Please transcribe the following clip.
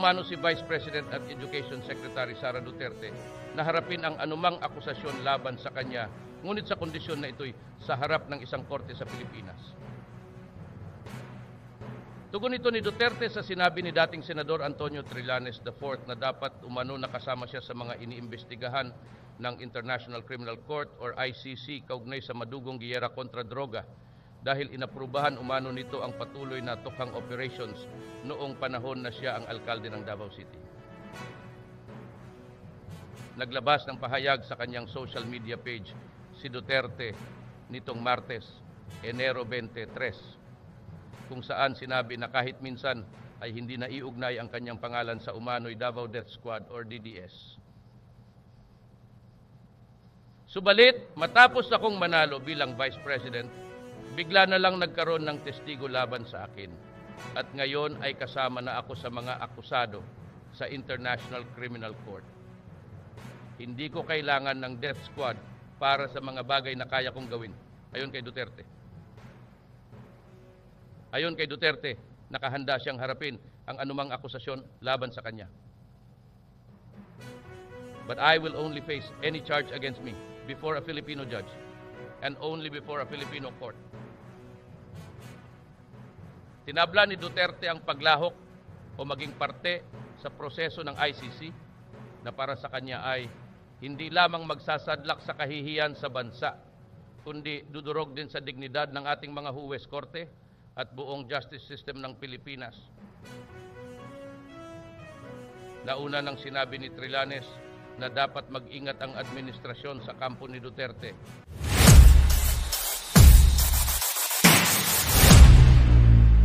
umano si Vice President at Education Secretary Sara Duterte na harapin ang anumang akusasyon laban sa kanya, ngunit sa kondisyon na ito'y sa harap ng isang korte sa Pilipinas. Tugon ito ni Duterte sa sinabi ni dating Senador Antonio Trillanes IV na dapat umano nakasama siya sa mga iniimbestigahan ng International Criminal Court or ICC kaugnay sa madugong giyera kontra droga dahil inaprubahan umano nito ang patuloy na tukhang operations noong panahon na siya ang alkalde ng Davao City. Naglabas ng pahayag sa kanyang social media page si Duterte nitong Martes, Enero 23, kung saan sinabi na kahit minsan ay hindi naiugnay ang kanyang pangalan sa umano'y Davao Death Squad or DDS. Subalit, matapos akong manalo bilang Vice President, bigla na lang nagkaroon ng testigo laban sa akin. At ngayon ay kasama na ako sa mga akusado sa International Criminal Court. Hindi ko kailangan ng death squad para sa mga bagay na kaya kong gawin. Ayon kay Duterte. Ayon kay Duterte, nakahanda siyang harapin ang anumang akusasyon laban sa kanya. But I will only face any charge against me before a Filipino judge and only before a Filipino court. Tinabla ni Duterte ang paglahok o maging parte sa proseso ng ICC na para sa kanya ay hindi lamang magsasadlak sa kahihiyan sa bansa, kundi dudurog din sa dignidad ng ating mga huwes korte at buong justice system ng Pilipinas. Nauna nang sinabi ni Trillanes na dapat mag-ingat ang administrasyon sa kampo ni Duterte